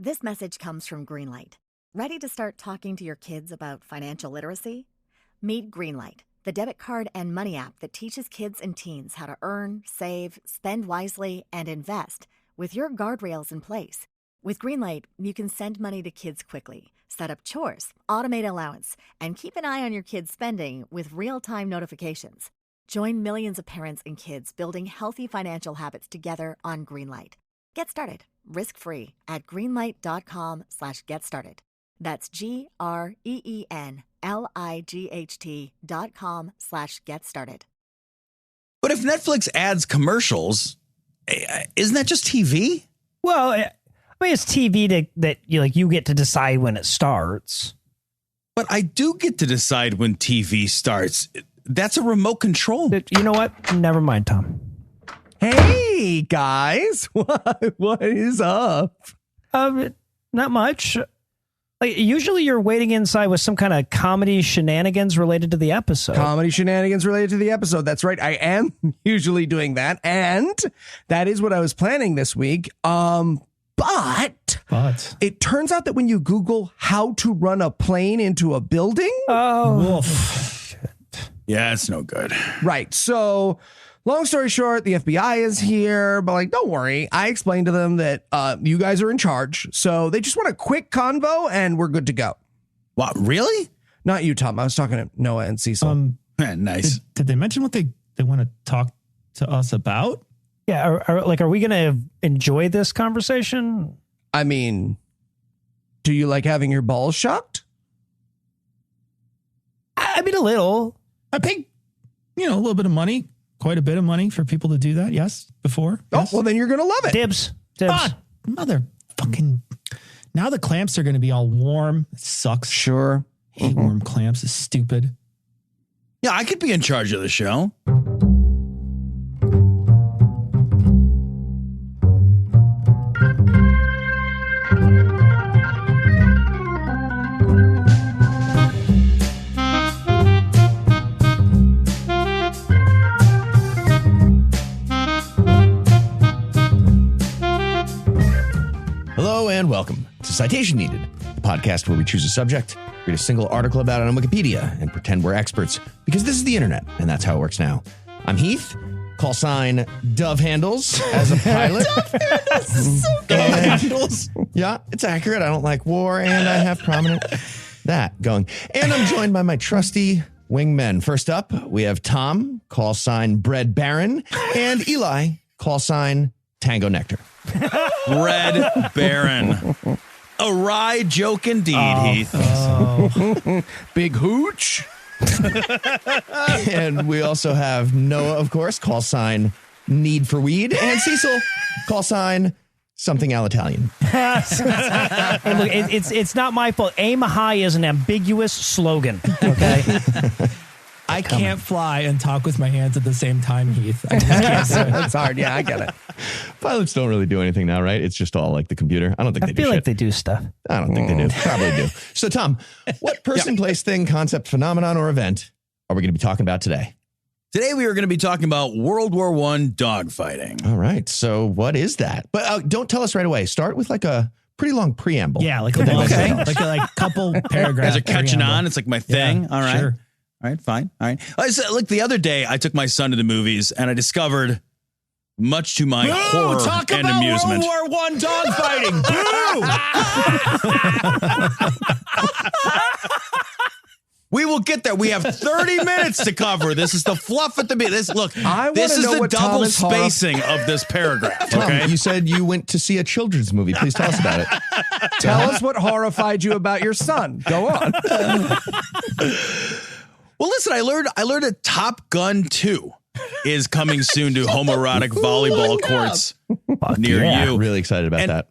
This message comes from Greenlight. Ready to start talking to your kids about financial literacy? Meet Greenlight, the debit card and money app that teaches kids and teens how to earn, save, spend wisely, and invest with your guardrails in place. With Greenlight, you can send money to kids quickly, set up chores, automate allowance, and keep an eye on your kids' spending with real-time notifications. Join millions of parents and kids building healthy financial habits together on Greenlight. Get started risk-free at greenlight.com/get started. That's GREENLIGHT.com/get started. But if Netflix adds commercials, isn't that just TV? Well, I mean, it's TV that you get to decide when it starts. But I do get to decide when TV starts. That's a remote control. You know what? Never mind, Tom. Hey, guys. What is up? Not much. Like, usually you're waiting inside with some kind of comedy shenanigans related to the episode. Comedy shenanigans related to the episode. That's right. I am usually doing that. And that is what I was planning this week. But it turns out that when you Google how to run a plane into a building. Woof. Yeah, it's no good. Right. So long story short, the FBI is here, but don't worry. I explained to them that you guys are in charge. So they just want a quick convo and we're good to go. What? Really? Not you, Tom. I was talking to Noah and Cecil. Nice. Did they mention what they want to talk to us about? Yeah. Are we going to enjoy this conversation? I mean, do you like having your balls shocked? I mean, a little. I paid, a little bit of money, quite a bit of money for people to do that. Yes. Before. Oh, yes. well, then you're going to love it. Dibs. Motherfucking. Now the clamps are going to be all warm. It sucks. Sure. Hate warm clamps. It's stupid. Yeah, I could be in charge of the show. Hello and welcome to Citation Needed, the podcast where we choose a subject, read a single article about it on Wikipedia, and pretend we're experts because this is the internet, and that's how it works now. I'm Heath, call sign Dove Handles as a pilot. Dove Handles is so good. Dove Handles. Yeah, it's accurate. I don't like war, and I have prominent that going. And I'm joined by my trusty wingmen. First up, we have Tom, call sign Bread Baron, and Eli, call sign Tango Nectar. Bread Baron. A wry joke indeed, Heath. Oh. Big hooch. And we also have Noah, of course, call sign Need for Weed, and Cecil, call sign something Al-Italian. Hey, look, it's not my fault. Aim high is an ambiguous slogan. Okay. I can't fly and talk with my hands at the same time, Heath. I just can't do it. That's hard. Yeah, I get it. Pilots don't really do anything now, right? It's just all like the computer. I don't think they do I feel shit. like they do stuff. I don't think they do. Probably do. So, Tom, what person, place, thing, concept, phenomenon, or event are we going to be talking about today? Today we are going to be talking about World War I dogfighting. All right. So what is that? But don't tell us right away. Start with like a pretty long preamble. Yeah, like a couple paragraphs. Guys are catching on. It's like my thing. Yeah, all right. Sure. All right, fine. All right. Look, the other day I took my son to the movies and I discovered, much to my horror talk and about amusement, World War I dogfighting. Boo! we will get there. We have 30 minutes to cover. This is the fluff at the beginning. This is the double spacing of this paragraph. Tom, Okay. you said you went to see a children's movie. Please tell us about it. Tell us what horrified you about your son. Go on. Well, listen, I learned that Top Gun 2 is coming soon to homoerotic volleyball courts near you. Really excited about that.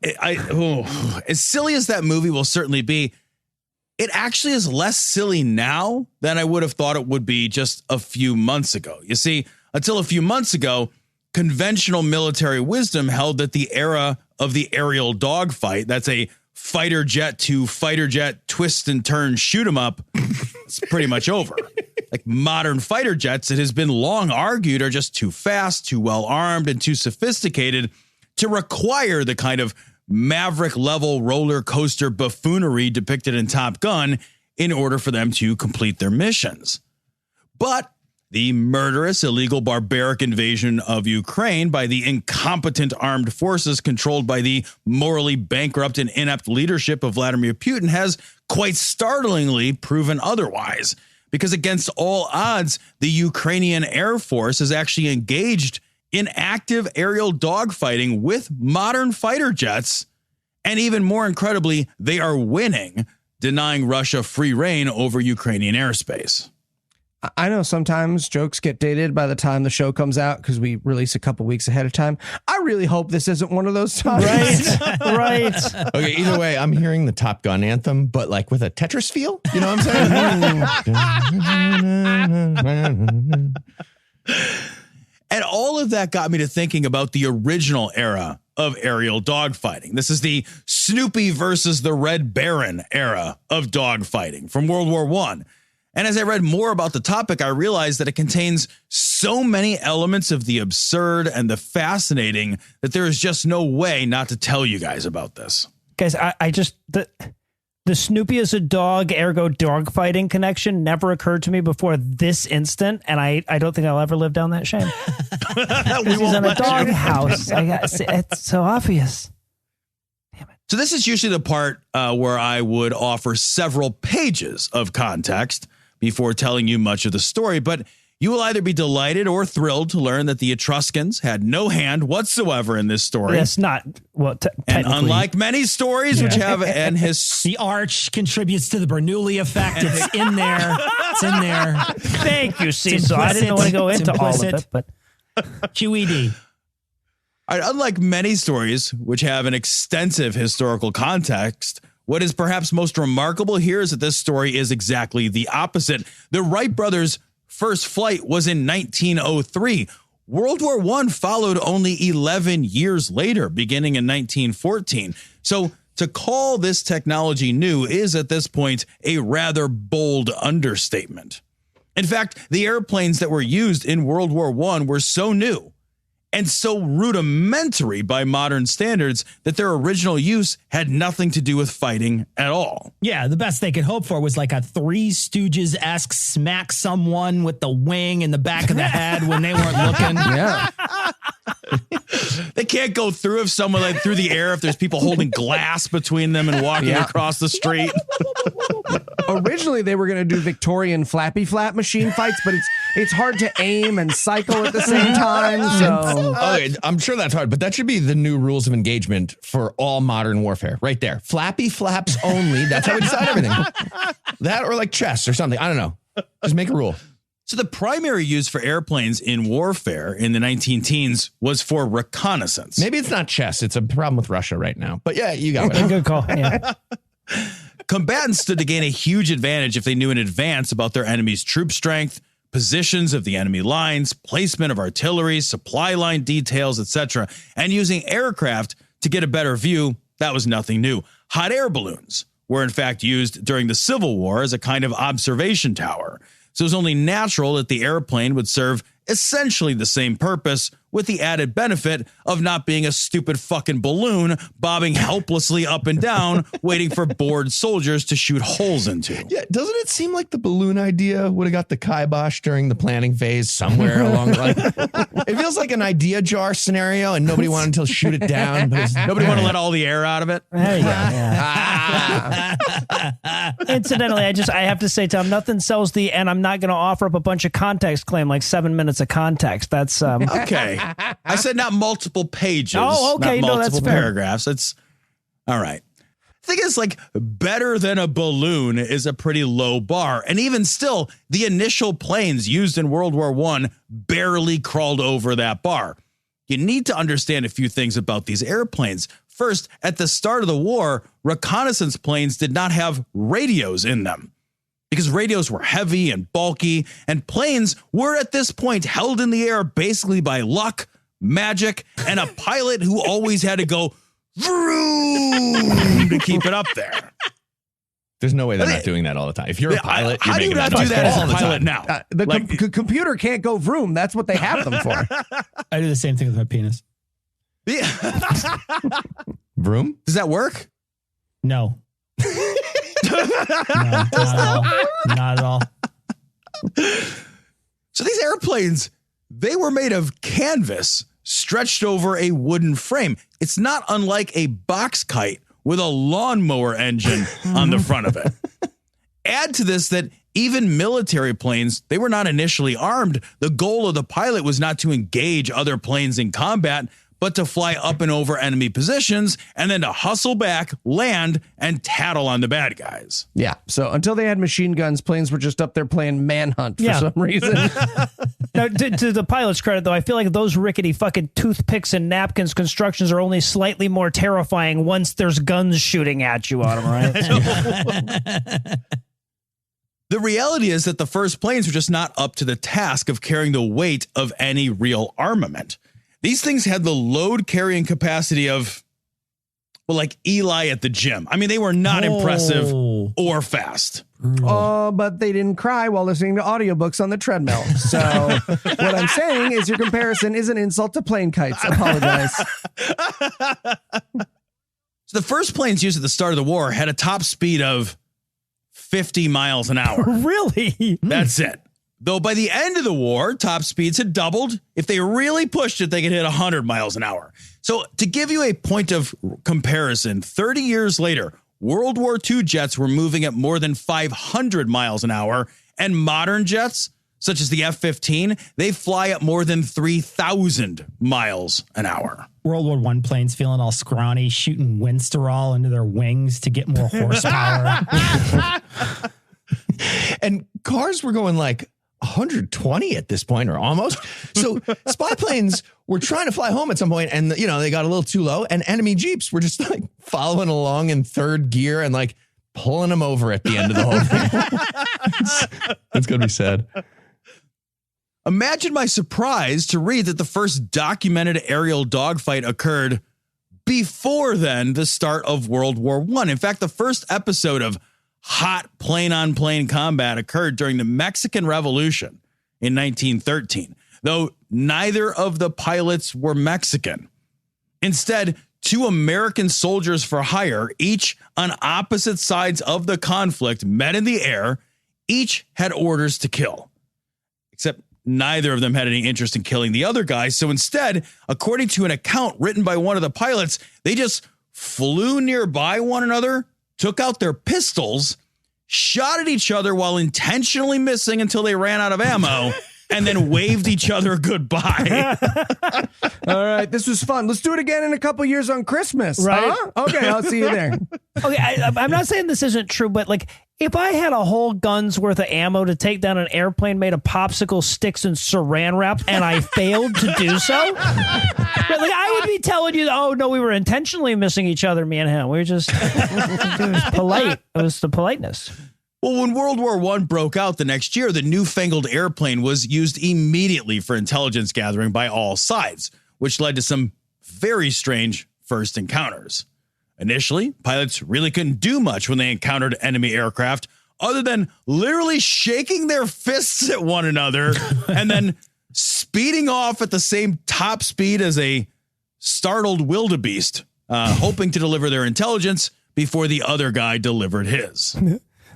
As silly as that movie will certainly be, it actually is less silly now than I would have thought it would be just a few months ago. You see, until a few months ago, conventional military wisdom held that the era of the aerial dogfight, that's a fighter jet to fighter jet twist and turn shoot 'em up, it's pretty much over. Like modern fighter jets, it has been long argued, are just too fast, too well armed, and too sophisticated to require the kind of Maverick level roller coaster buffoonery depicted in Top Gun in order for them to complete their missions. But the murderous, illegal, barbaric invasion of Ukraine by the incompetent armed forces controlled by the morally bankrupt and inept leadership of Vladimir Putin has quite startlingly proven otherwise. Because against all odds, the Ukrainian Air Force is actually engaged in active aerial dogfighting with modern fighter jets. And even more incredibly, they are winning, denying Russia free reign over Ukrainian airspace. I know sometimes jokes get dated by the time the show comes out because we release a couple weeks ahead of time. I really hope this isn't one of those times. Right. Okay, either way, I'm hearing the Top Gun anthem, but like with a Tetris feel. You know what I'm saying? And all of that got me to thinking about the original era of aerial dogfighting. This is the Snoopy versus the Red Baron era of dogfighting from World War I. And as I read more about the topic, I realized that it contains so many elements of the absurd and the fascinating that there is just no way not to tell you guys about this. Guys, I just, the Snoopy as a dog, ergo dog fighting connection never occurred to me before this instant. And I don't think I'll ever live down that shame. He's in a dog house. It's so obvious. So this is usually the part where I would offer several pages of context before telling you much of the story, but you will either be delighted or thrilled to learn that the Etruscans had no hand whatsoever in this story. Yes, not well. And unlike many stories which have the arch contributes to the Bernoulli effect. It's in there. It's in there. Thank you, Cecil. I didn't want to go into all of it, but QED. Unlike many stories which have an extensive historical context, what is perhaps most remarkable here is that this story is exactly the opposite. The Wright brothers' first flight was in 1903. World War I followed only 11 years later, beginning in 1914. So to call this technology new is at this point a rather bold understatement. In fact, the airplanes that were used in World War I were so new and so rudimentary by modern standards that their original use had nothing to do with fighting at all. Yeah, the best they could hope for was like a Three Stooges-esque smack someone with the wing in the back of the head when they weren't looking. Yeah. They can't go through if someone like through the air if there's people holding glass between them and walking across the street. Originally, they were going to do Victorian flappy flap machine fights, but it's hard to aim and cycle at the same time. So okay, I'm sure that's hard, but that should be the new rules of engagement for all modern warfare right there. Flappy flaps only. That's how we decide everything. That or like chess or something. I don't know. Just make a rule. So the primary use for airplanes in warfare in the 19-teens was for reconnaissance. Maybe it's not chess. It's a problem with Russia right now. But yeah, you got it. Good call. Yeah. Combatants stood to gain a huge advantage if they knew in advance about their enemy's troop strength, positions of the enemy lines, placement of artillery, supply line details, etc. And using aircraft to get a better view, that was nothing new. Hot air balloons were in fact used during the Civil War as a kind of observation tower. So it was only natural that the airplane would serve essentially the same purpose, with the added benefit of not being a stupid fucking balloon bobbing helplessly up and down, waiting for bored soldiers to shoot holes into. Yeah, doesn't it seem like the balloon idea would have got the kibosh during the planning phase somewhere along the line? It feels like an idea jar scenario, and nobody wanted to shoot it down. But nobody want to let all the air out of it. There you go. Yeah. Incidentally, I have to say, Tom, nothing sells the, and I'm not going to offer up a bunch of context claim, like 7 minutes of context. That's okay. I said not multiple pages. Oh, okay. Not No, multiple that's fair. paragraphs. It's all right. The thing is, like, better than a balloon is a pretty low bar. And even still, the initial planes used in World War I barely crawled over that bar. You need to understand a few things about these airplanes. First, at the start of the war, reconnaissance planes did not have radios in them, because radios were heavy and bulky, and planes were at this point held in the air basically by luck, magic, and a pilot who always had to go vroom to keep it up there. There's no way they're not doing that all the time. If you're a pilot, how do you not do that as a pilot now? The computer can't go vroom. That's what they have them for. I do the same thing with my penis. Vroom? Does that work? No. No, not at all. Not at all. So these airplanes, they were made of canvas stretched over a wooden frame. It's not unlike a box kite with a lawnmower engine on the front of it. Add to this that even military planes, they were not initially armed. The goal of the pilot was not to engage other planes in combat, but to fly up and over enemy positions and then to hustle back, land, and tattle on the bad guys. Yeah. So until they had machine guns, planes were just up there playing manhunt for some reason. Now, to the pilot's credit, though, I feel like those rickety fucking toothpicks and napkins constructions are only slightly more terrifying once there's guns shooting at you on them, right? The reality is that the first planes were just not up to the task of carrying the weight of any real armament. These things had the load carrying capacity of, well, like Eli at the gym. I mean, they were not impressive or fast. Oh, but they didn't cry while listening to audiobooks on the treadmill. So what I'm saying is your comparison is an insult to plane kites. Apologize. So the first planes used at the start of the war had a top speed of 50 miles an hour. Really? That's it. Though by the end of the war, top speeds had doubled. If they really pushed it, they could hit 100 miles an hour. So to give you a point of comparison, 30 years later, World War II jets were moving at more than 500 miles an hour, and modern jets, such as the F-15, they fly at more than 3,000 miles an hour. World War I planes feeling all scrawny, shooting Winsterol into their wings to get more horsepower. And cars were going like 120 at this point, or almost. So spy planes were trying to fly home at some point, and they got a little too low, and enemy jeeps were just like following along in third gear and like pulling them over at the end of the whole thing. That's gonna be sad. Imagine my surprise to read that the first documented aerial dogfight occurred before the start of World War I. In fact, the first episode of hot plane-on-plane combat occurred during the Mexican Revolution in 1913, though neither of the pilots were Mexican. Instead, two American soldiers for hire, each on opposite sides of the conflict, met in the air. Each had orders to kill, except neither of them had any interest in killing the other guy. So instead, according to an account written by one of the pilots, they just flew nearby one another, took out their pistols, shot at each other while intentionally missing until they ran out of ammo, and then waved each other goodbye. All right, this was fun. Let's do it again in a couple years on Christmas. Right? Huh? Okay, I'll see you there. Okay, I'm not saying this isn't true, but like if I had a whole gun's worth of ammo to take down an airplane made of popsicle sticks and saran wrap, and I failed to do so, but like I would be telling you, oh no, we were intentionally missing each other, me and him. We were just it was polite. It was the politeness. Well, when World War I broke out the next year, the newfangled airplane was used immediately for intelligence gathering by all sides, which led to some very strange first encounters. Initially, pilots really couldn't do much when they encountered enemy aircraft other than literally shaking their fists at one another and then speeding off at the same top speed as a startled wildebeest, hoping to deliver their intelligence before the other guy delivered his.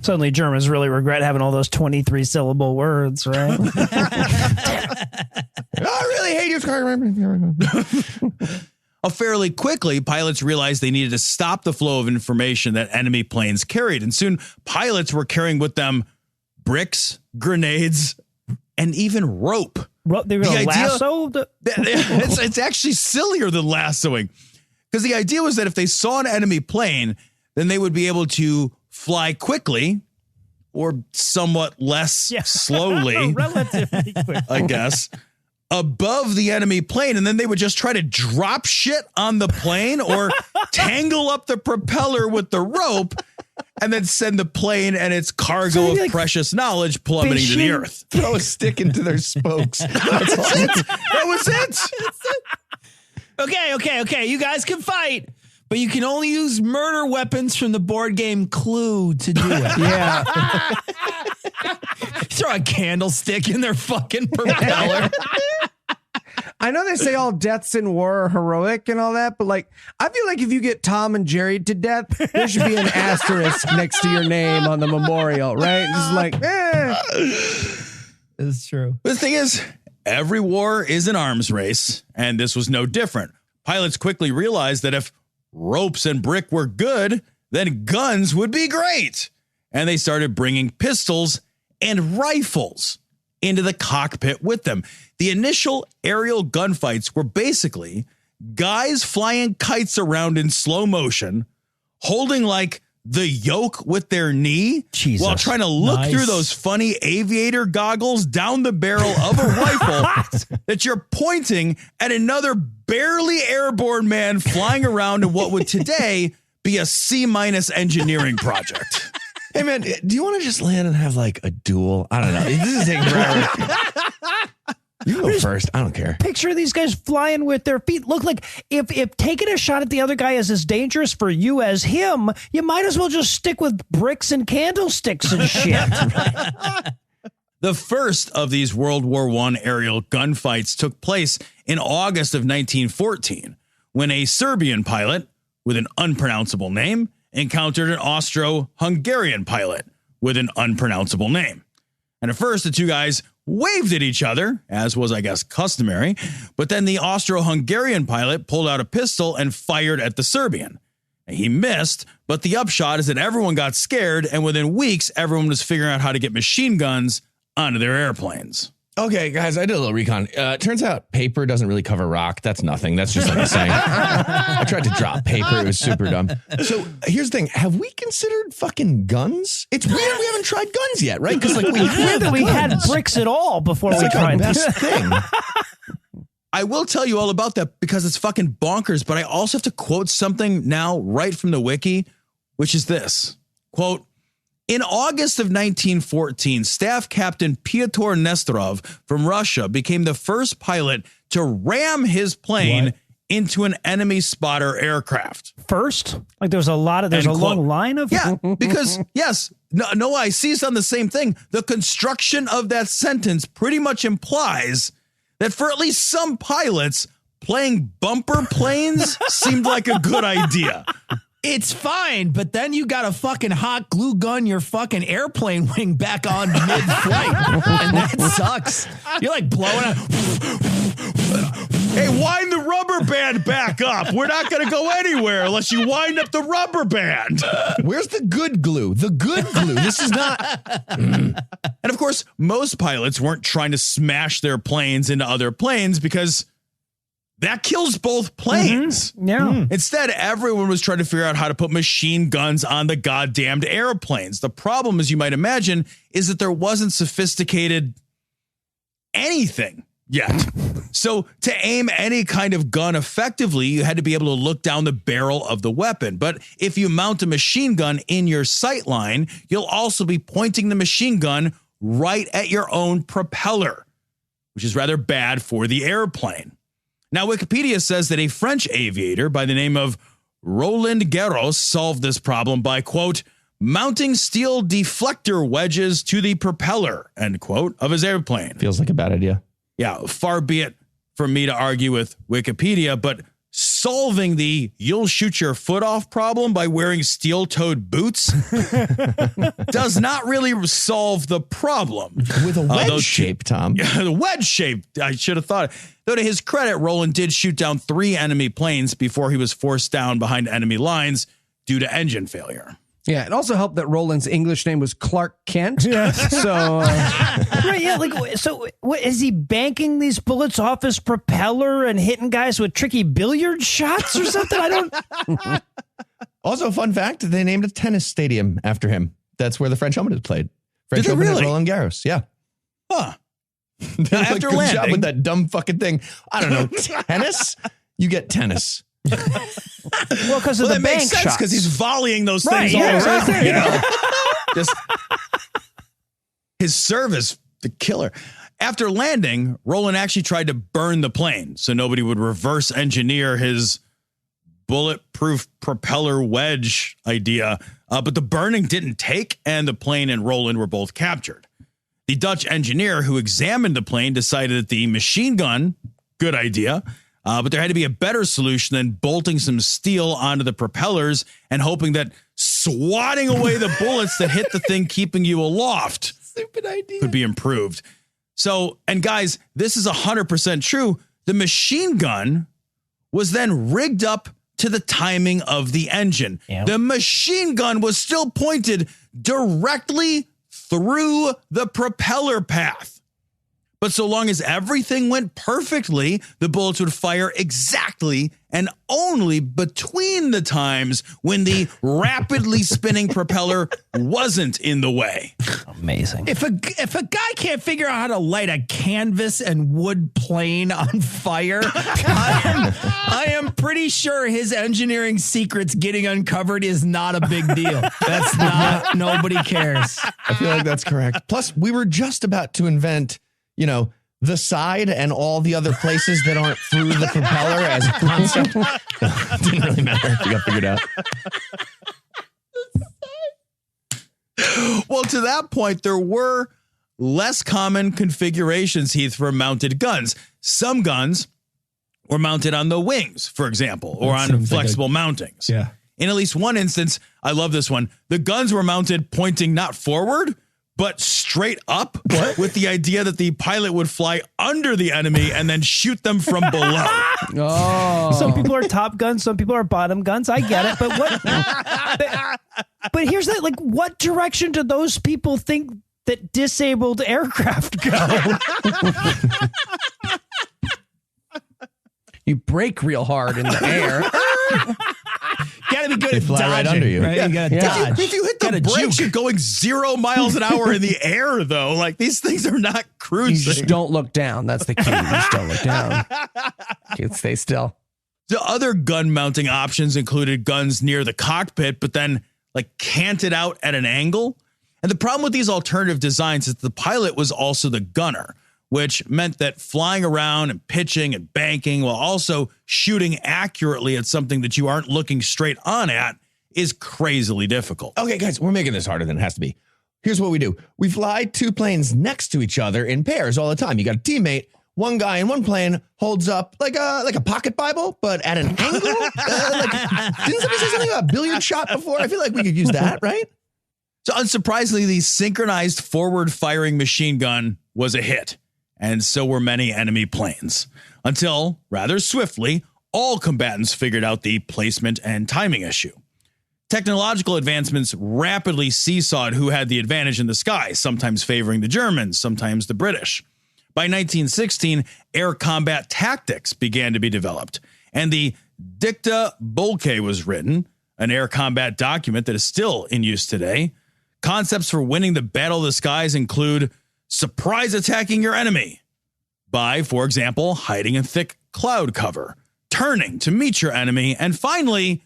Suddenly Germans really regret having all those 23-syllable words, right? I really hate you. Fairly quickly, pilots realized they needed to stop the flow of information that enemy planes carried. And soon pilots were carrying with them bricks, grenades, and even rope. They were lasso? It's actually sillier than lassoing. Because the idea was that if they saw an enemy plane, then they would be able to fly quickly or somewhat less slowly, relatively quickly, I guess, above the enemy plane. And then they would just try to drop shit on the plane or tangle up the propeller with the rope and then send the plane and its cargo of precious knowledge plummeting to the earth. Throw a stick into their spokes. That was it. Okay. You guys can fight, but you can only use murder weapons from the board game Clue to do it. Yeah. Throw a candlestick in their fucking propeller. I know they say all deaths in war are heroic and all that, but like, I feel like if you get Tom and Jerry to death, there should be an asterisk next to your name on the memorial, right? It's like, It's true. The thing is, every war is an arms race, and this was no different. Pilots quickly realized that if ropes and brick were good, then guns would be great. And they started bringing pistols and rifles into the cockpit with them. The initial aerial gunfights were basically guys flying kites around in slow motion, holding like the yoke with their knee while trying to look through those funny aviator goggles down the barrel of a rifle that you're pointing at another barely airborne man flying around in what would today be a C- engineering project. Hey, man, do you want to just land and have like a duel? I don't know. This is taking forever. You go first. I don't care. Picture these guys flying with their feet. Look like if taking a shot at the other guy is as dangerous for you as him, you might as well just stick with bricks and candlesticks and shit. The first of these World War I aerial gunfights took place in August of 1914, when a Serbian pilot with an unpronounceable name encountered an Austro-Hungarian pilot with an unpronounceable name. And at first, the two guys waved at each other, as was, I guess, customary. But then the Austro-Hungarian pilot pulled out a pistol and fired at the Serbian. He missed, but the upshot is that everyone got scared, and within weeks, everyone was figuring out how to get machine guns onto their airplanes. Okay, guys, I did a little recon. Turns out paper doesn't really cover rock. That's nothing. That's just like a saying. I tried to drop paper. It was super dumb. So here's the thing. Have we considered fucking guns? It's weird we haven't tried guns yet, right? Because like we had bricks at all before we tried this this thing. I will tell you all about that because it's fucking bonkers, but I also have to quote something now right from the wiki, which is this. Quote, in August of 1914, Staff Captain Pyotr Nesterov from Russia became the first pilot to ram his plane into an enemy spotter aircraft. First? Like there's a long line of... Yeah, because, yes, no, I seized on the same thing. The construction of that sentence pretty much implies that for at least some pilots, playing bumper planes seemed like a good idea. It's fine, but then you got to fucking hot glue gun your fucking airplane wing back on mid-flight, and that sucks. You're like blowing up. Hey, wind the rubber band back up. We're not going to go anywhere unless you wind up the rubber band. Where's the good glue? The good glue. This is not. And of course, most pilots weren't trying to smash their planes into other planes because that kills both planes. Mm-hmm. Yeah. Instead, everyone was trying to figure out how to put machine guns on the goddamned airplanes. The problem, as you might imagine, is that there wasn't sophisticated anything yet. So to aim any kind of gun effectively, you had to be able to look down the barrel of the weapon. But if you mount a machine gun in your sight line, you'll also be pointing the machine gun right at your own propeller, which is rather bad for the airplane. Now, Wikipedia says that a French aviator by the name of Roland Garros solved this problem by, quote, mounting steel deflector wedges to the propeller, end quote, of his airplane. Feels like a bad idea. Yeah, far be it from me to argue with Wikipedia, but solving the you'll shoot your foot off problem by wearing steel-toed boots does not really solve the problem. With a wedge shape, Tom. Yeah, the wedge shape, I should have thought. Though to his credit, Roland did shoot down 3 enemy planes before he was forced down behind enemy lines due to engine failure. Yeah, it also helped that Roland's English name was Clark Kent. Yeah. So, right, yeah, like, so what, is he banking these bullets off his propeller and hitting guys with tricky billiard shots or something? I don't. Also, fun fact, they named a tennis stadium after him. That's where the French Open is played. French Open at Roland Garros, yeah. Huh. After good job with that dumb fucking thing. I don't know, tennis? You get tennis. Well, because of the bank makes sense shots. because he's volleying those things right, all yeah, around. right, You know? Just his service, the killer. After landing, Roland actually tried to burn the plane so nobody would reverse engineer his bulletproof propeller wedge idea. But the burning didn't take, and the plane and Roland were both captured. The Dutch engineer who examined the plane decided that the machine gun Good idea. But there had to be a better solution than bolting some steel onto the propellers and hoping that swatting away the bullets that hit the thing keeping you aloft Stupid idea. could be improved. So, and guys, this is 100% true. The machine gun was then rigged up to the timing of the engine. Yep. The machine gun was still pointed directly through the propeller path. But so long as everything went perfectly, the bullets would fire exactly and only between the times when the rapidly spinning propeller wasn't in the way. Amazing. If a guy can't figure out how to light a canvas and wood plane on fire, I am pretty sure his engineering secrets getting uncovered is not a big deal. That's not, nobody cares. I feel like that's correct. Plus, we were just about to invent, the side and all the other places that aren't through the propeller as a concept. Didn't really matter. We got figured out. Well, to that point, there were less common configurations, Heath, for mounted guns. Some guns were mounted on the wings, for example, or That on seems like flexible mountings. Yeah. In at least one instance, I love this one, the guns were mounted pointing not forward, but straight up, with the idea that the pilot would fly under the enemy and then shoot them from below. Oh. Some people are top guns, some people are bottom guns. I get it, but but here's that: like, what direction do those people think that disabled aircraft go? You brake real hard in the air. Gotta be good at fly dodging, right under you. Right? You gotta dodge. If you hit the Gotta brakes, juke. you're going 0 miles an hour in the air, though. Like, these things are not You cruising. just don't look down. That's the key. You just don't look down. You stay still. The other gun mounting options included guns near the cockpit, but then like canted out at an angle. And the problem with these alternative designs is the pilot was also the gunner, which meant that flying around and pitching and banking while also shooting accurately at something that you aren't looking straight on at is crazily difficult. Okay, guys, we're making this harder than it has to be. Here's what we do. We fly two planes next to each other in pairs all the time. You got a teammate. One guy in one plane holds up like a pocket Bible, but at an angle. Didn't somebody say something about a billiard shot before? I feel like we could use that, right? So unsurprisingly, the synchronized forward firing machine gun was a hit, and so were many enemy planes. Until, rather swiftly, all combatants figured out the placement and timing issue. Technological advancements rapidly seesawed who had the advantage in the sky, sometimes favoring the Germans, sometimes the British. By 1916, air combat tactics began to be developed, and the Dicta Bolke was written, an air combat document that is still in use today. Concepts for winning the battle of the skies include surprise attacking your enemy by, for example, hiding in thick cloud cover, turning to meet your enemy, and finally,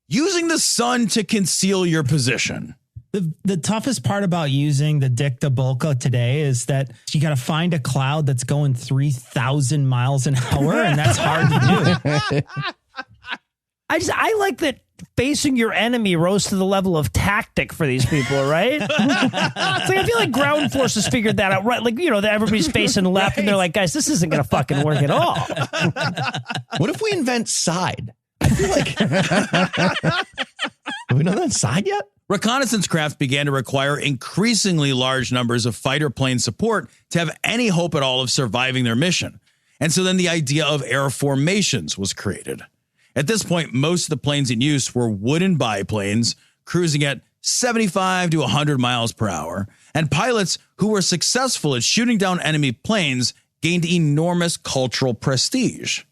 using the sun to conceal your position. The toughest part about using the Dicta Bolka today is that you got to find a cloud that's going 3,000 miles an hour, and that's hard to do. I like that facing your enemy rose to the level of tactic for these people, right? It's like, I feel like ground forces figured that out, right? Like, that everybody's facing left, and they're like, guys, this isn't going to fucking work at all. What if we invent side? I feel like have we not done side yet? Reconnaissance craft began to require increasingly large numbers of fighter plane support to have any hope at all of surviving their mission. And so then the idea of air formations was created. At this point, most of the planes in use were wooden biplanes cruising at 75 to 100 miles per hour, and pilots who were successful at shooting down enemy planes gained enormous cultural prestige.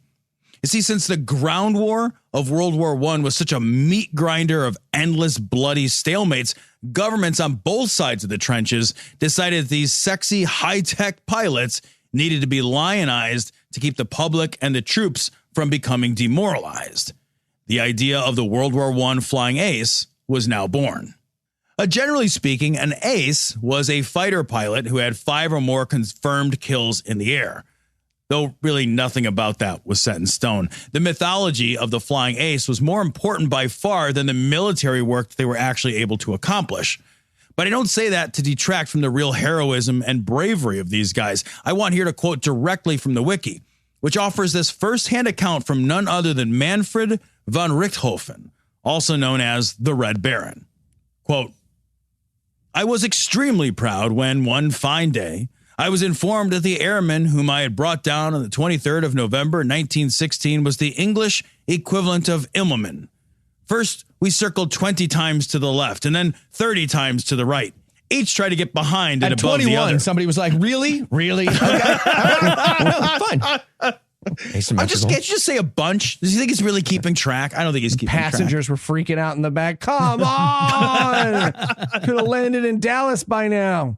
You see, since the ground war of World War I was such a meat grinder of endless bloody stalemates, governments on both sides of the trenches decided that these sexy, high-tech pilots needed to be lionized to keep the public and the troops from becoming demoralized. The idea of the World War I flying ace was now born. Generally speaking, an ace was a fighter pilot who had 5 or more confirmed kills in the air. Though really nothing about that was set in stone. The mythology of the flying ace was more important by far than the military work they were actually able to accomplish. But I don't say that to detract from the real heroism and bravery of these guys. I want here to quote directly from the wiki, which offers this first-hand account from none other than Manfred von Richthofen, also known as the Red Baron. Quote, I was extremely proud when, one fine day, I was informed that the airman whom I had brought down on the 23rd of November, 1916, was the English equivalent of Immelman. First, we circled 20 times to the left and then 30 times to the right. Each tried to get behind and At above 21, the other. somebody was like, really? Really? Okay. All right. No, fine. Can't you just say a bunch? Does he think he's really keeping track? I don't think he's keeping Passengers were freaking out in the back. Come on. Could have landed in Dallas by now.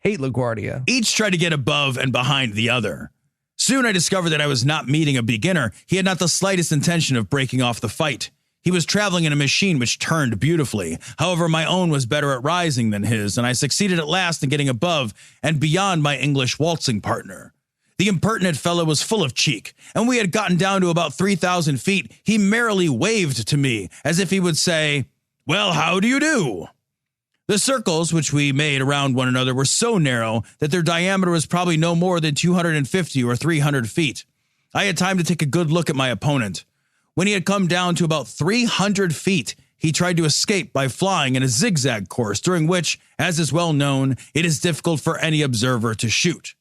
Hate LaGuardia. Each tried to get above and behind the other. Soon I discovered that I was not meeting a beginner. He had not the slightest intention of breaking off the fight. He was traveling in a machine which turned beautifully. However, my own was better at rising than his, and I succeeded at last in getting above and beyond my English waltzing partner. The impertinent fellow was full of cheek, and we had gotten down to about 3,000 feet. He merrily waved to me as if he would say, well, how do you do? The circles which we made around one another were so narrow that their diameter was probably no more than 250 or 300 feet. I had time to take a good look at my opponent. When he had come down to about 300 feet, he tried to escape by flying in a zigzag course, during which, as is well known, it is difficult for any observer to shoot.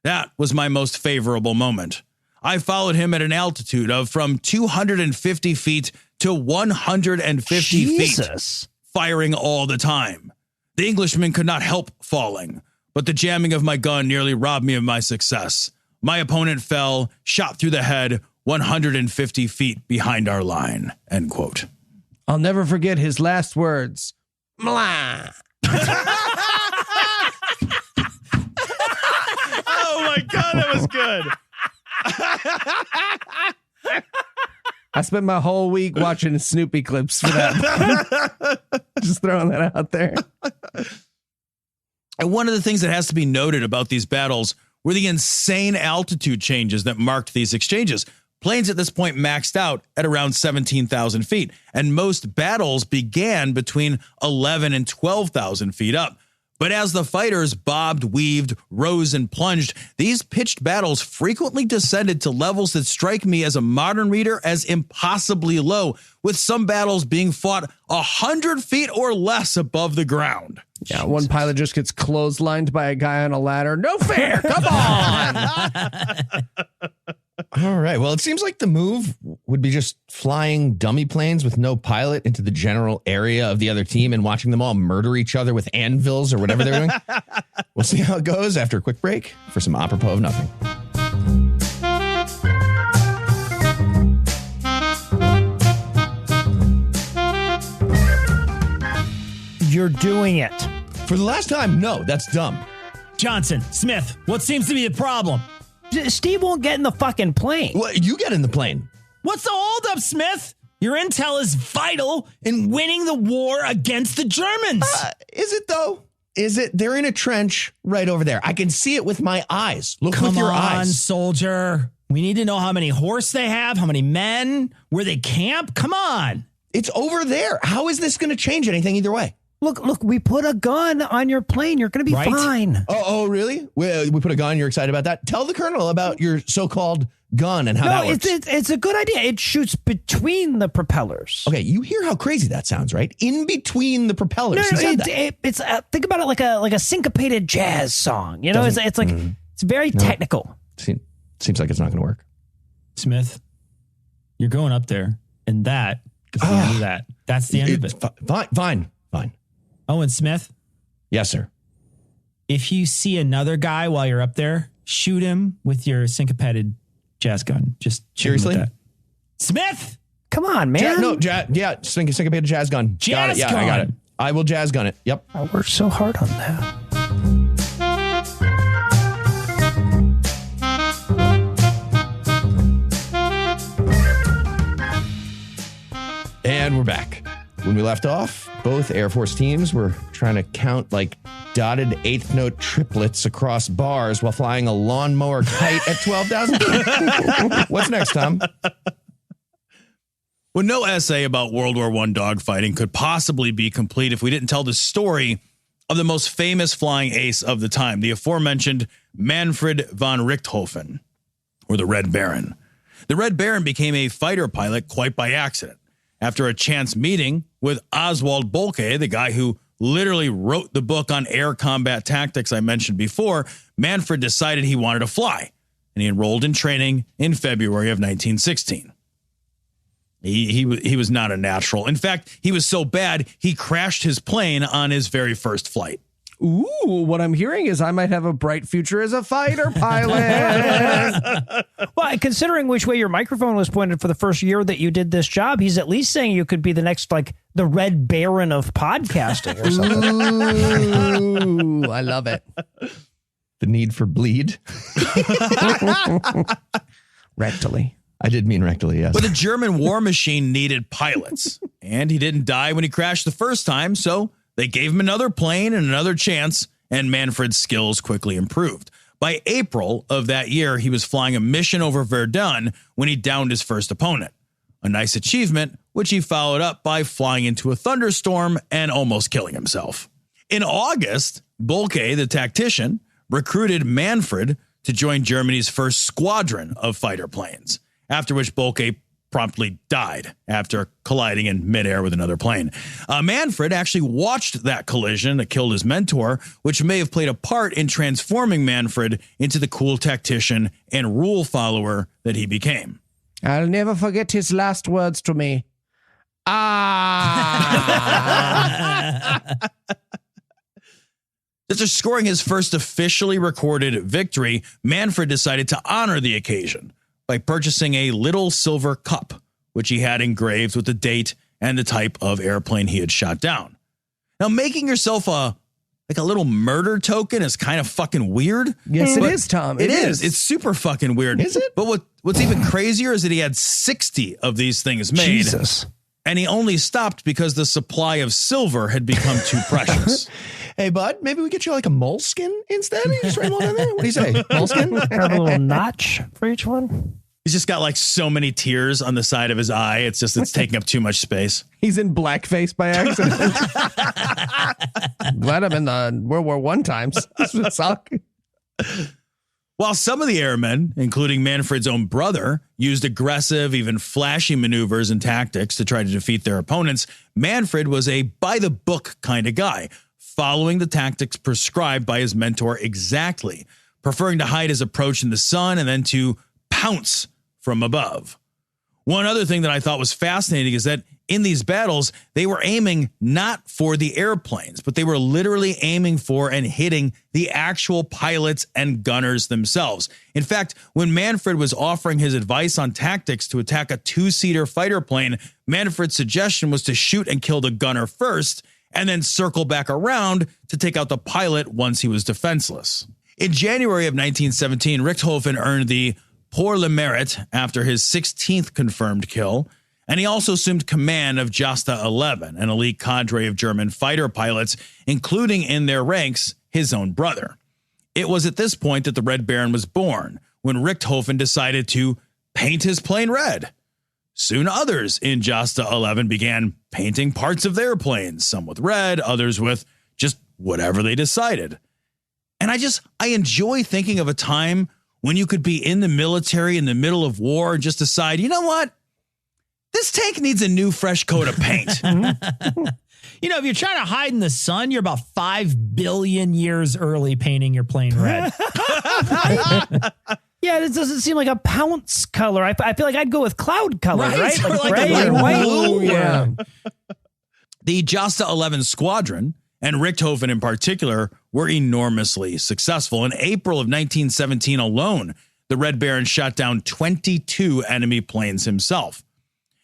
That was my most favorable moment. I followed him at an altitude of from 250 feet to 150 feet, firing all the time. The Englishman could not help falling, but the jamming of my gun nearly robbed me of my success. My opponent fell, shot through the head, 150 feet behind our line, end quote. I'll never forget his last words. Mwah. Oh my God, that was good. I spent my whole week watching Snoopy clips for that. Just throwing that out there. And one of the things that has to be noted about these battles were the insane altitude changes that marked these exchanges. Planes at this point maxed out at around 17,000 feet, and most battles began between 11 and 12,000 feet up. But as the fighters bobbed, weaved, rose, and plunged, these pitched battles frequently descended to levels that strike me as a modern reader as impossibly low, with some battles being fought 100 feet or less above the ground. Yeah, one pilot just gets clotheslined by a guy on a ladder. No fair. Come on. All right. Well, it seems like the move would be just flying dummy planes with no pilot into the general area of the other team and watching them all murder each other with anvils or whatever they're doing. We'll see how it goes after a quick break for some apropos of nothing. You're doing it. For the last time, no, that's dumb. Johnson, Smith, what seems to be the problem? Steve won't get in the fucking plane. Well, you get in the plane. What's the holdup, Smith? Your intel is vital in winning the war against the Germans. Is it, though? Is it? They're in a trench right over there. I can see it with my eyes. Look with your eyes. Come on, soldier. We need to know how many horse they have, how many men, where they camp. Come on. It's over there. How is this going to change anything either way? Look, we put a gun on your plane. You're going to be fine. Oh, really? We put a gun. You're excited about that? Tell the colonel about your so-called gun and how that works. It's a good idea. It shoots between the propellers. Okay, you hear how crazy that sounds, right? In between the propellers. It's think about it like a syncopated jazz song. You know, it's like it's very technical. Seems like it's not going to work. Smith, you're going up there, and that is the end of that. That's the end of it. Fine. Owen Smith? Yes, sir. If you see another guy while you're up there, shoot him with your syncopated jazz gun. Just seriously? Smith! Come on, man. Syncopated jazz gun. Got it. Yeah, I got it. I will jazz gun it. Yep. I worked so hard on that. And we're back. When we left off, both Air Force teams were trying to count like dotted eighth note triplets across bars while flying a lawnmower kite at 12,000 feet. What's next, Tom? Well, no essay about World War I dogfighting could possibly be complete if we didn't tell the story of the most famous flying ace of the time, the aforementioned Manfred von Richthofen. or the Red Baron. The Red Baron became a fighter pilot quite by accident. After a chance meeting with Oswald Boelcke, the guy who literally wrote the book on air combat tactics I mentioned before, Manfred decided he wanted to fly, and he enrolled in training in February of 1916. He was not a natural. In fact, he was so bad, he crashed his plane on his very first flight. Ooh, what I'm hearing is I might have a bright future as a fighter pilot. Well, considering which way your microphone was pointed for the first year that you did this job, he's at least saying you could be the next, like, the Red Baron of podcasting or something. Ooh, I love it. The need for bleed. Rectally. I did mean rectally, yes. But the German war machine needed pilots, and he didn't die when he crashed the first time, so they gave him another plane and another chance, and Manfred's skills quickly improved. By April of that year, he was flying a mission over Verdun when he downed his first opponent. A nice achievement, which he followed up by flying into a thunderstorm and almost killing himself. In August, Boelcke, the tactician, recruited Manfred to join Germany's first squadron of fighter planes, after which Boelcke promptly died after colliding in midair with another plane. Manfred actually watched that collision that killed his mentor, which may have played a part in transforming Manfred into the cool tactician and rule follower that he became. I'll never forget his last words to me. After scoring his first officially recorded victory, Manfred decided to honor the occasion by purchasing a little silver cup, which he had engraved with the date and the type of airplane he had shot down. Now, making yourself a little murder token is kind of fucking weird. Yes, it is, Tom. It is. It's super fucking weird. Is it? But what's even crazier is that he had 60 of these things made. Jesus. And he only stopped because the supply of silver had become too precious. Hey, bud, maybe we get you like a moleskin instead? You just write one on there? What do you say? Moleskin? Have a little notch for each one. He's just got like so many tears on the side of his eye. It's taking up too much space. He's in blackface by accident. Glad I'm in the World War I times. This would suck. While some of the airmen, including Manfred's own brother, used aggressive, even flashy maneuvers and tactics to try to defeat their opponents, Manfred was a by-the-book kind of guy, following the tactics prescribed by his mentor exactly, preferring to hide his approach in the sun and then to pounce from above. One other thing that I thought was fascinating is that in these battles, they were aiming not for the airplanes, but they were literally aiming for and hitting the actual pilots and gunners themselves. In fact, when Manfred was offering his advice on tactics to attack a two-seater fighter plane, Manfred's suggestion was to shoot and kill the gunner first and then circle back around to take out the pilot once he was defenseless. In January of 1917, Richthofen earned the Pour le Mérite after his 16th confirmed kill, and he also assumed command of Jasta 11, an elite cadre of German fighter pilots, including in their ranks his own brother. It was at this point that the Red Baron was born, when Richthofen decided to paint his plane red. Soon others in Jasta 11 began painting parts of their planes, some with red, others with just whatever they decided. And I enjoy thinking of a time when you could be in the military in the middle of war and just decide, you know what? This tank needs a new fresh coat of paint. You know, if you're trying to hide in the sun, you're about 5 billion years early painting your plane red. Yeah, this doesn't seem like a pounce color. I feel like I'd go with cloud color, right? Or like gray a and white. blue. Yeah. The Jasta 11 squadron, and Richthofen in particular, were enormously successful. In April of 1917 alone, the Red Baron shot down 22 enemy planes himself.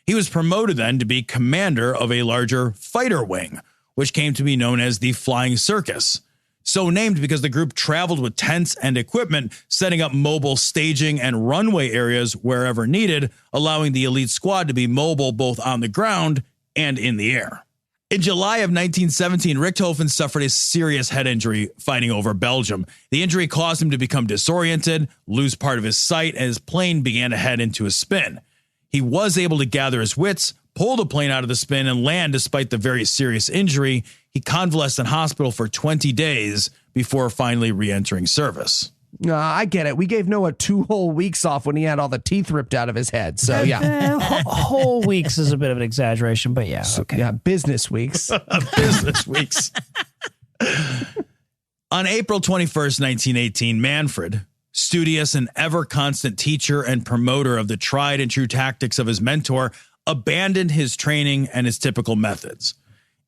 He was promoted then to be commander of a larger fighter wing, which came to be known as the Flying Circus. So named because the group traveled with tents and equipment, setting up mobile staging and runway areas wherever needed, allowing the elite squad to be mobile both on the ground and in the air. In July of 1917, Richthofen suffered a serious head injury fighting over Belgium. The injury caused him to become disoriented, lose part of his sight, and his plane began to head into a spin. He was able to gather his wits, pull the plane out of the spin, and land despite the very serious injury. He convalesced in hospital for 20 days before finally re-entering service. I get it. We gave Noah 2 whole weeks off when he had all the teeth ripped out of his head. So, yeah. Whole weeks is a bit of an exaggeration, but yeah. Okay. Yeah, business weeks. Business weeks. On April 21st, 1918, Manfred, studious and ever constant teacher and promoter of the tried and true tactics of his mentor, abandoned his training and his typical methods.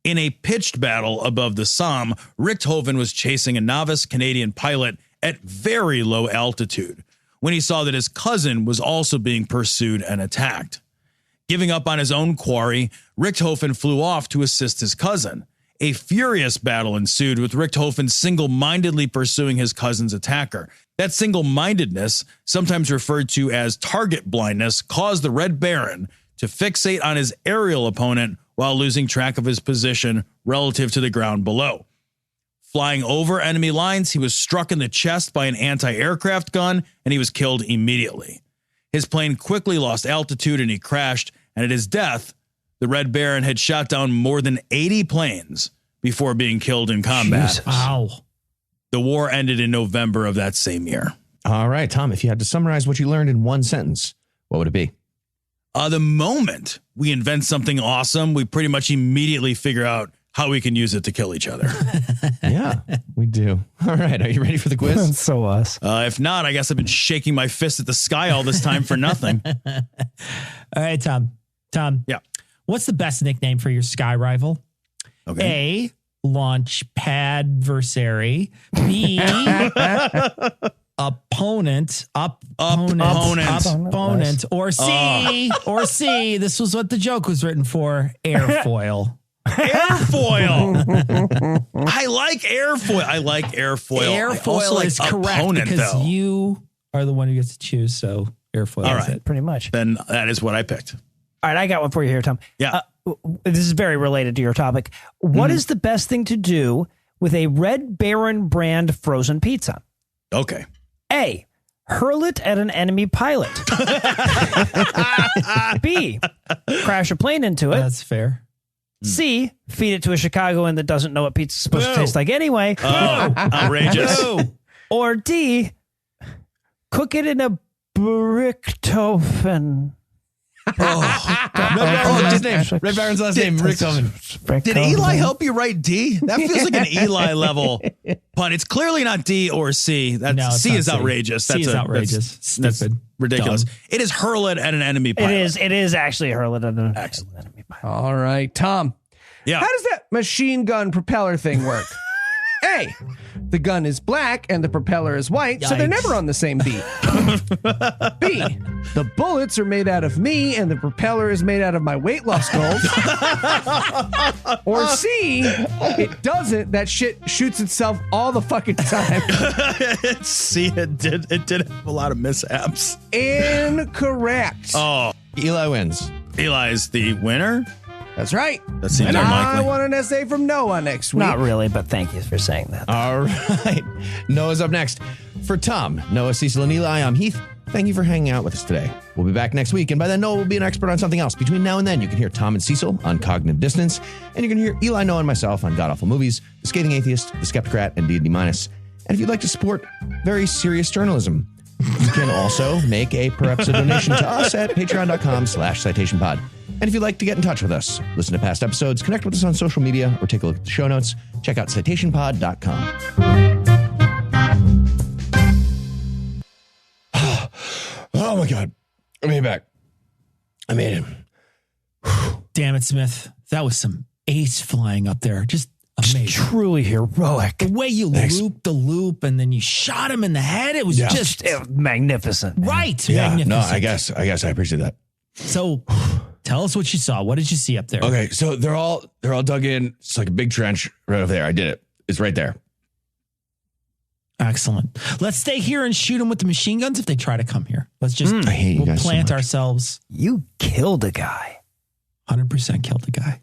In a pitched battle above the Somme, Richthofen was chasing a novice Canadian pilot at very low altitude when he saw that his cousin was also being pursued and attacked. Giving up on his own quarry, Richthofen flew off to assist his cousin. A furious battle ensued, with Richthofen single-mindedly pursuing his cousin's attacker. That single-mindedness, sometimes referred to as target blindness, caused the Red Baron to fixate on his aerial opponent while losing track of his position relative to the ground below. Flying over enemy lines, he was struck in the chest by an anti-aircraft gun, and he was killed immediately. His plane quickly lost altitude and he crashed, and at his death, the Red Baron had shot down more than 80 planes before being killed in combat. Jesus. Wow. The war ended in November of that same year. All right, Tom, if you had to summarize what you learned in one sentence, what would it be? The moment we invent something awesome, we pretty much immediately figure out how we can use it to kill each other. Yeah, we do. All right, are you ready for the quiz? So us. If not, I guess I've been shaking my fist at the sky all this time for nothing. All right, Tom. Yeah. What's the best nickname for your sky rival? Okay. A, launch pad adversary. B, opponent. Or C, this was what the joke was written for, airfoil. Airfoil. I like airfoil. Airfoil is correct because you are the one who gets to choose. So airfoil All is right. it. Pretty much. Then that is what I picked. All right, I got one for you here, Tom. Yeah. This is very related to your topic. What is the best thing to do with a Red Baron brand frozen pizza? Okay. A, hurl it at an enemy pilot. B, crash a plane into it. That's fair. C, feed it to a Chicagoan that doesn't know what pizza's supposed to taste like anyway. Outrageous. Or D, cook it in a Bricktofen. Red Baron's last name, Richthofen. Did Eli help you write D? That feels like an Eli level pun. It's clearly not D or C. That's C is outrageous. C is outrageous. Stupid. Ridiculous. Dumb. It is hurl it at an enemy pilot. It is actually hurl it at an enemy pilot. All right, Tom. Yeah. How does that machine gun propeller thing work? A, the gun is black and the propeller is white, so they're Yikes. never on the same beat. B, the bullets are made out of me and the propeller is made out of my weight loss goals. Or C, it doesn't. That shit shoots itself all the fucking time. C, it did have a lot of mishaps. Incorrect. Oh, Eli wins. Eli is the winner. That's right. That seems And I unlikely. want an essay from Noah next week. Not really, but thank you for saying that. All right. Noah's up next. For Tom, Noah, Cecil, and Eli, I'm Heath. Thank you for hanging out with us today. We'll be back next week, and by then, Noah will be an expert on something else. Between now and then, you can hear Tom and Cecil on Cognitive Dissonance, and you can hear Eli, Noah, and myself on God Awful Movies, The Scathing Atheist, The Skeptocrat, and D&D Minus. And if you'd like to support very serious journalism, you can also make a per-episode donation to us at patreon.com/citationpod. And if you'd like to get in touch with us, listen to past episodes, connect with us on social media, or take a look at the show notes, check out citationpod.com. Oh my God. I made it back. I made it. Damn it, Smith. That was some ace flying up there. Just amazing. Truly heroic. The way you looped the loop and then you shot him in the head, it was just Magnificent. right. Yeah, no, Magnificent. I guess I appreciate that. So tell us what you saw. What did you see up there? Okay, so they're all dug in. It's like a big trench right over there. I did it. It's right there. Excellent. Let's stay here and shoot them with the machine guns if they try to come here. Let's just I hate you we'll guys so plant much. ourselves. You killed a guy. 100% killed the guy.